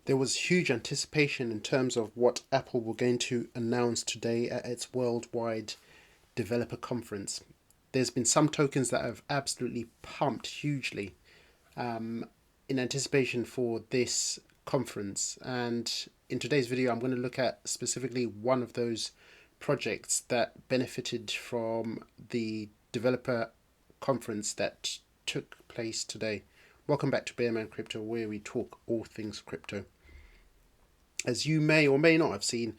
There was huge anticipation in terms of what Apple were going to announce today at its worldwide developer conference. There's been some tokens that have absolutely pumped hugely um, in anticipation for this conference. And in today's video, I'm going to look at specifically one of those projects that benefited from the developer conference that took place today. Welcome back to Bearman Crypto, where we talk all things crypto. As you may or may not have seen,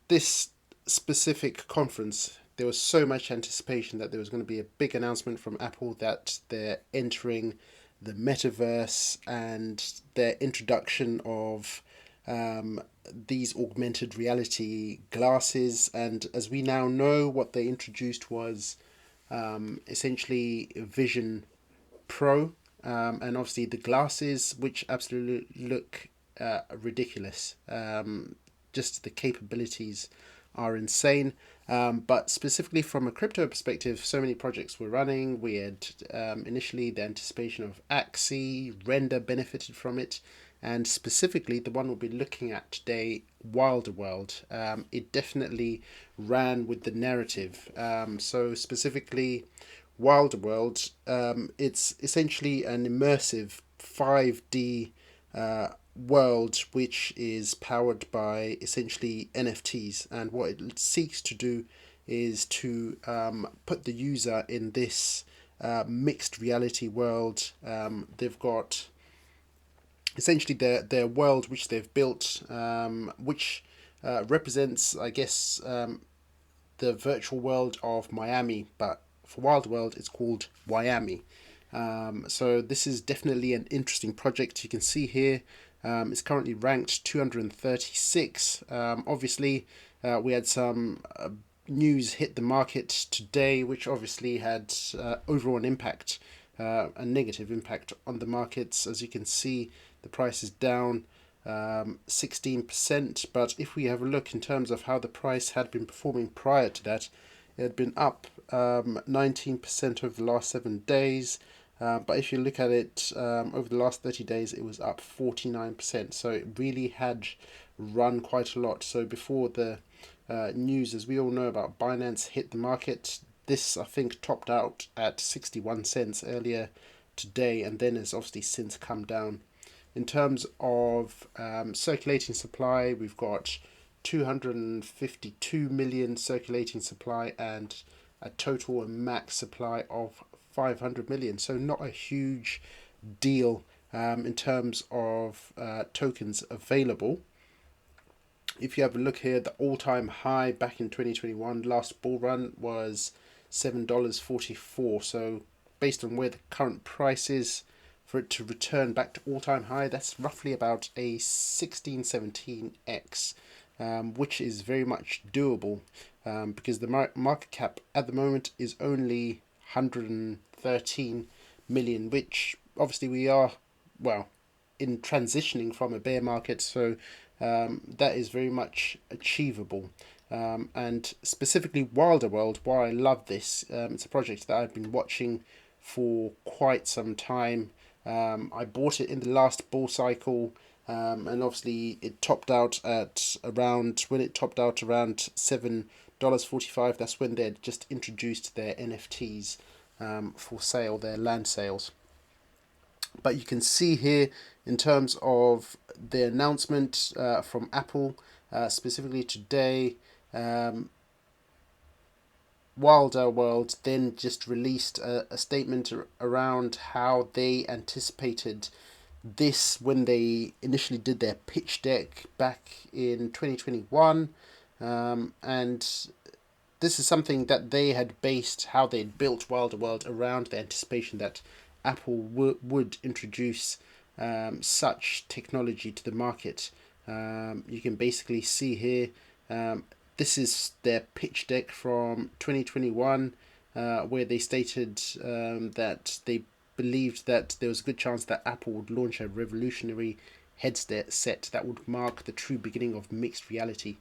this specific conference, there was so much anticipation that there was going to be a big announcement from Apple that they're entering the metaverse and their introduction of these augmented reality glasses. And as we now know, what they introduced was essentially Vision Pro, and obviously the glasses, which absolutely look ridiculous. Just the capabilities are insane. But specifically from a crypto perspective, so many projects were running. We had initially the anticipation of Axie, Render benefited from it, and specifically the one we'll be looking at today, WILDER. It definitely ran with the narrative. So specifically, WILDER, it's essentially an immersive 5D world which is powered by essentially NFTs, and what it seeks to do is to put the user in this mixed reality world. They've got essentially their world which they've built, which represents, I guess, the virtual world of Miami, but for Wild World it's called Wyoming. So this is definitely an interesting project. You can see here it's currently ranked 236. Obviously, we had some news hit the market today, which obviously had overall an impact, a negative impact on the markets. As you can see, the price is down 16%. But if we have a look in terms of how the price had been performing prior to that, it had been up 19% over the last 7 days. But if you look at it over the last 30 days, it was up 49%. So it really had run quite a lot. So before the news, as we all know about Binance, hit the market, this I think topped out at 61 cents earlier today, and then has obviously since come down. In terms of circulating supply, we've got 252 million circulating supply and a total and max supply of 500 million. So not a huge deal in terms of tokens available. If you have a look here, the all-time high back in 2021, last bull run, was $7.44. So based on where the current price is, for it to return back to all-time high, that's roughly about a 16-17x, which is very much doable, because the market cap at the moment is only 113 million, which obviously we are, well, in transitioning from a bear market, so that is very much achievable. And specifically Wilder World, why I love this, it's a project that I've been watching for quite some time. I bought it in the last bull cycle, and obviously it topped out at around, when it topped out around $7.45, that's when they had just introduced their NFTs for sale, their land sales. But you can see here in terms of the announcement from Apple, specifically today, Wilder World then just released a statement around how they anticipated this when they initially did their pitch deck back in 2021. And this is something that they had based how they'd built Wilder World around the anticipation that Apple would introduce such technology to the market. You can basically see here, this is their pitch deck from 2021, where they stated that they believed that there was a good chance that Apple would launch a revolutionary headset that would mark the true beginning of mixed reality.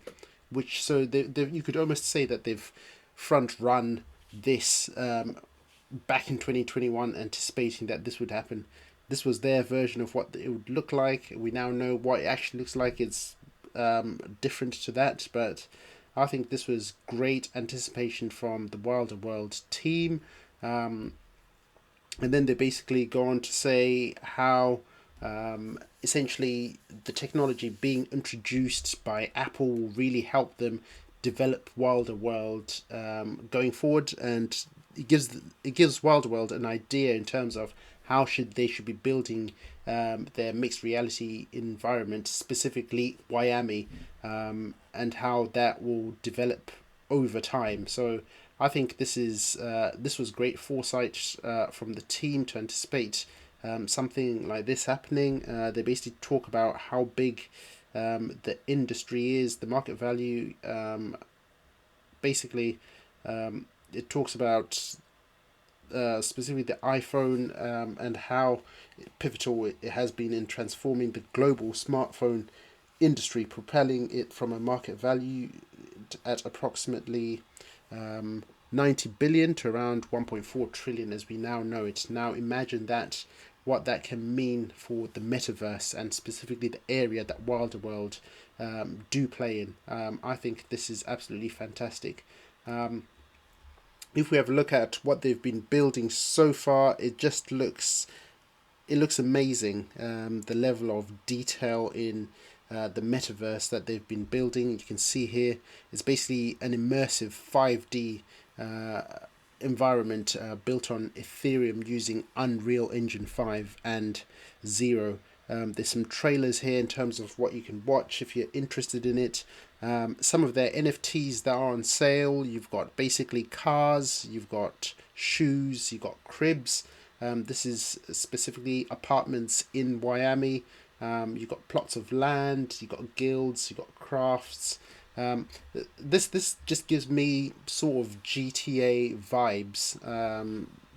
Which, so you could almost say that they've front run this back in 2021, anticipating that this would happen. This was their version of what it would look like. We now know what it actually looks like. It's different to that, but I think this was great anticipation from the Wilder World team. And then they basically go on to say how essentially the technology being introduced by Apple will really help them develop Wilder World going forward, and it gives Wilder World an idea in terms of how they should be building their mixed reality environment, specifically Miami, and how that will develop over time. So I think this was great foresight from the team to anticipate something like this happening. They basically talk about how big the industry is, the market value. Basically, it talks about specifically the iPhone and how pivotal it has been in transforming the global smartphone industry, propelling it from a market value at approximately 90 billion to around 1.4 trillion as we now know it. Now imagine that, what that can mean for the metaverse and specifically the area that Wilder World do play in. I think this is absolutely fantastic. If we have a look at what they've been building so far, it looks amazing. The level of detail in the metaverse that they've been building, you can see here, it's basically an immersive 5D environment built on Ethereum using Unreal Engine 5 and Zero. There's some trailers here in terms of what you can watch if you're interested in it. Some of their NFTs that are on sale, you've got basically cars, you've got shoes, you've got cribs. This is specifically apartments in Miami. You've got plots of land, you've got guilds, you've got crafts. This just gives me sort of GTA vibes,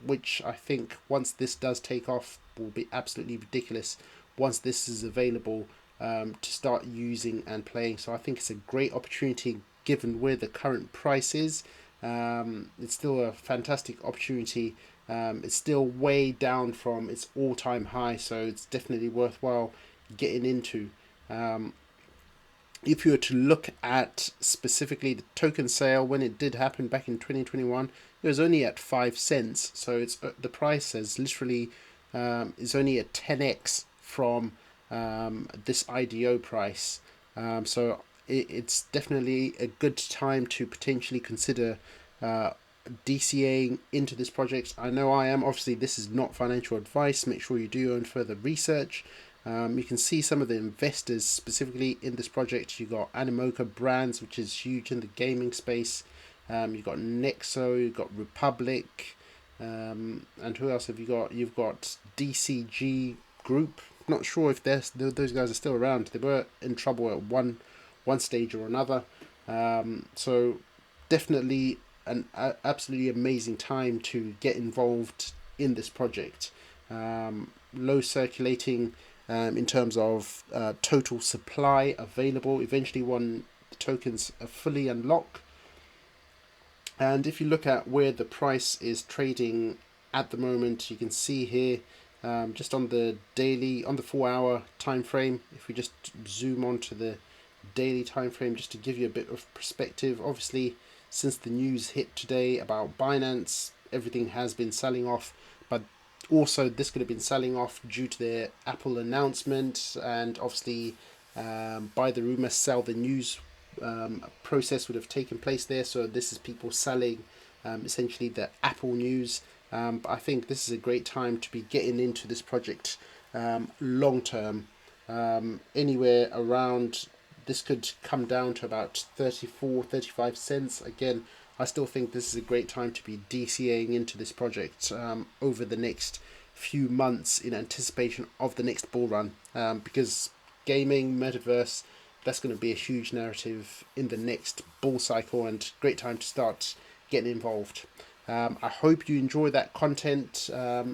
which I think once this does take off will be absolutely ridiculous once this is available to start using and playing. So I think it's a great opportunity given where the current price is. It's still a fantastic opportunity. It's still way down from its all-time high, so it's definitely worthwhile getting into. If you were to look at specifically the token sale when it did happen back in 2021, it was only at 5 cents. So it's the price has literally is only a 10x from this IDO price. So it's definitely a good time to potentially consider DCAing into this project. I know I am. Obviously, this is not financial advice. Make sure you do your own further research. You can see some of the investors specifically in this project. You've got Animoca Brands, which is huge in the gaming space. You've got Nexo, you've got Republic, and who else have you got? You've got DCG Group. Not sure if those guys are still around. They were in trouble at one stage or another. So definitely an absolutely amazing time to get involved in this project. Low circulating in terms of total supply available eventually when the tokens are fully unlocked. And if you look at where the price is trading at the moment, you can see here just on the 4-hour time frame. If we just zoom on to the daily time frame just to give you a bit of perspective, obviously since the news hit today about Binance, everything has been selling off, but also this could have been selling off due to their Apple announcement, and obviously buy the rumor, sell the news process would have taken place there. So this is people selling essentially the Apple news. But I think this is a great time to be getting into this project long term. Anywhere around, this could come down to about 35 cents. Again, I still think this is a great time to be DCAing into this project over the next few months in anticipation of the next bull run, because gaming, metaverse, that's going to be a huge narrative in the next bull cycle, and great time to start getting involved. I hope you enjoy that content. I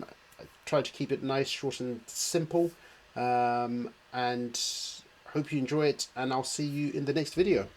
try to keep it nice, short and simple, and hope you enjoy it, and I'll see you in the next video.